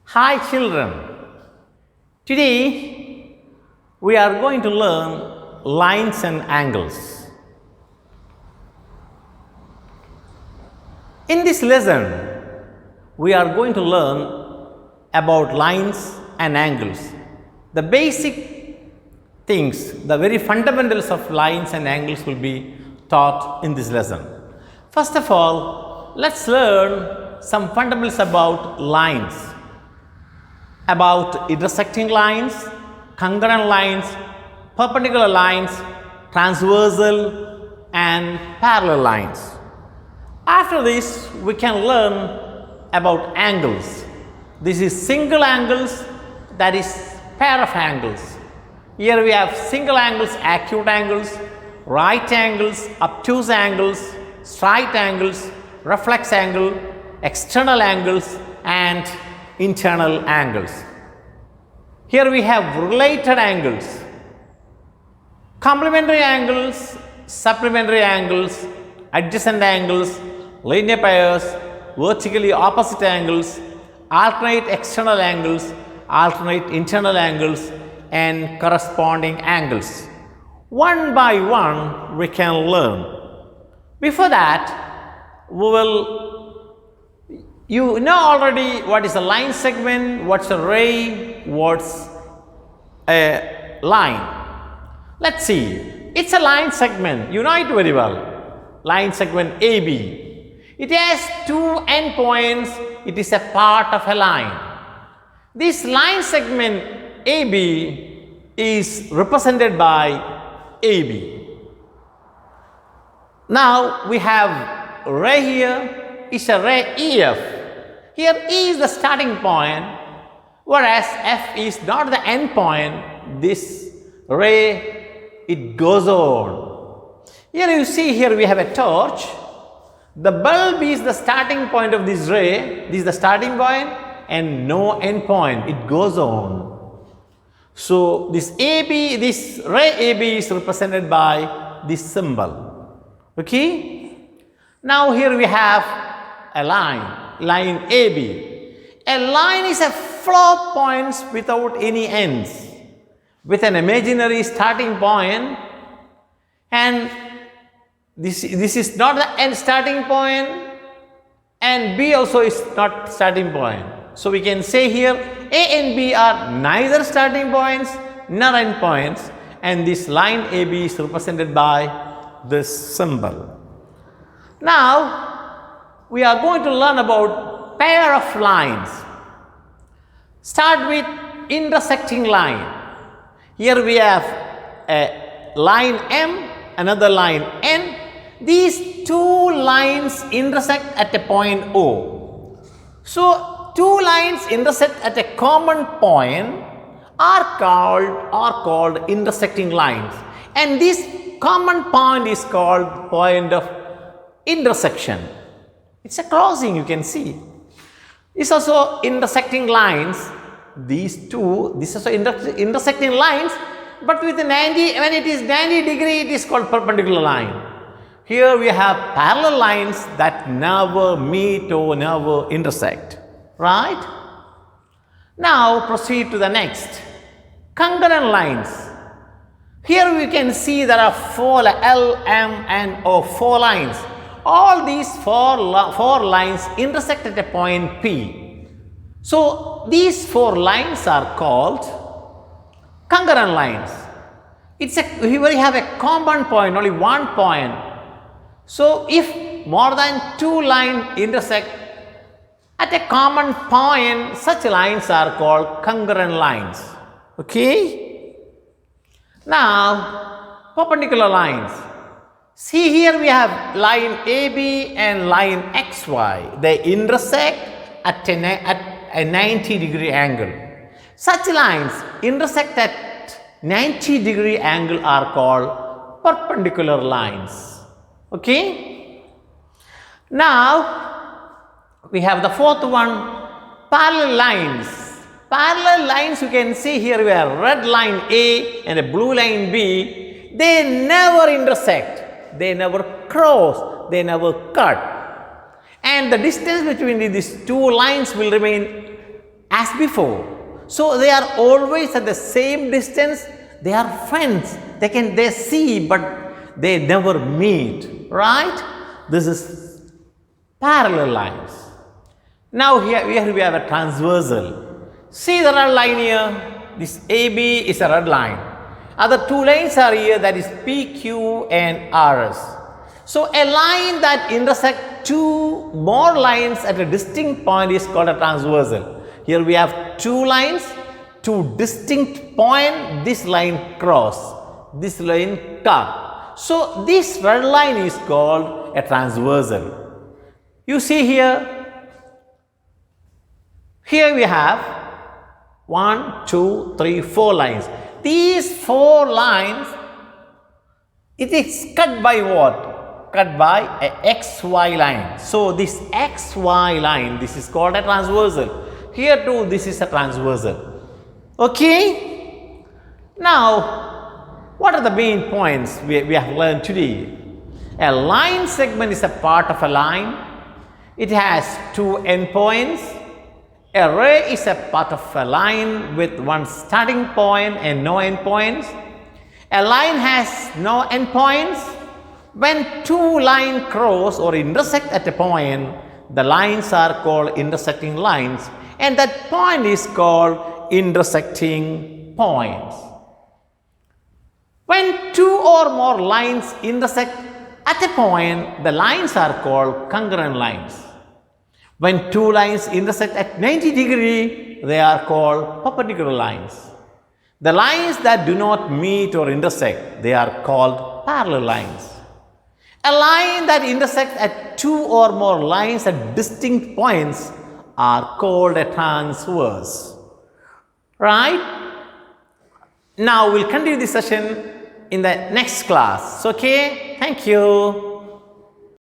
Hi children, today we are going to learn lines and angles. In this lesson, we are going to learn about lines and angles. The basic things, the very fundamentals of lines and angles will be taught in this lesson. First of all, let's learn some fundamentals about lines, about intersecting lines, congruent lines, perpendicular lines, transversal and parallel lines. After this, we can learn about angles. This is single angles, that is pair of angles. Here we have single angles, acute angles, right angles, obtuse angles, straight angles, reflex angle, external angles and internal angles. Here we have related angles, complementary angles, supplementary angles, adjacent angles, linear pairs, vertically opposite angles, alternate external angles, alternate internal angles and corresponding angles. One by one we can learn. Before that, we will you know already what is a line segment, what's a ray, what's a line. Let's see. It's a line segment. You know it very well. Line segment AB. It has two endpoints. It is a part of a line. This line segment AB is represented by AB. Now we have ray here. It's a ray EF. Here E is the starting point, whereas F is not the end point. This ray, it goes on. Here you see, here we have a torch. The bulb is the starting point of this ray. This is the starting point and no end point. It goes on. So this AB, this ray AB is represented by this symbol. Okay? Now here we have a line AB. A line is a flow of points without any ends, with an imaginary starting point, and this is not the end starting point, and B also is not starting point. So we can say here A and B are neither starting points nor end points, and this line AB is represented by this symbol. Now we are going to learn about pair of lines. Start with intersecting line. Here we have a line M, another line N. These two lines intersect at a point O. So two lines intersect at a common point are called intersecting lines, and this common point is called point of intersection. It's a crossing, you can see. It's also intersecting lines. These two, this is also intersecting lines, but with 90, when it is 90 degree, it is called perpendicular line. Here we have parallel lines that never meet or never intersect, right? Now proceed to the next. Congruent lines. Here we can see there are four L, M and O, four lines. All these four lines intersect at a point P. So these four lines are called congruent lines. Here we have a common point, only one point. So if more than two lines intersect at a common point, such lines are called congruent lines. Okay? Now perpendicular lines. See, here we have line AB and line XY. They intersect at a 90 degree angle. Such lines intersect at 90 degree angle are called perpendicular lines. Okay? Now we have the fourth one, parallel lines. Parallel lines, you can see here we have red line A and a blue line B. They never intersect. They never cross, they never cut, and the distance between these two lines will remain as before. So they are always at the same distance. They are friends. They see, but they never meet, right? This is parallel lines. Now here we have a transversal. See the red line here. This AB is a red line. Other two lines are here, that is PQ and RS. So a line that intersects two more lines at a distinct point is called a transversal. Here we have two lines, two distinct points. This line cross, this line cut. So this red line is called a transversal. You see here we have 1, 2, 3, 4 lines. These 4 lines, it is cut by what? Cut by a XY line. So this XY line, this is called a transversal. Here too, this is a transversal. Okay? Now, what are the main points we have learned today? A line segment is a part of a line. It has 2 endpoints. A ray is a part of a line with one starting point and no endpoints. A line has no endpoints. When 2 lines cross or intersect at a point, the lines are called intersecting lines, and that point is called intersecting points. When 2 or more lines intersect at a point, the lines are called congruent lines. When 2 lines intersect at 90 degrees, they are called perpendicular lines. The lines that do not meet or intersect, they are called parallel lines. A line that intersects at 2 or more lines at distinct points are called a transverse. Right? Now we'll continue this session in the next class. Okay? Thank you.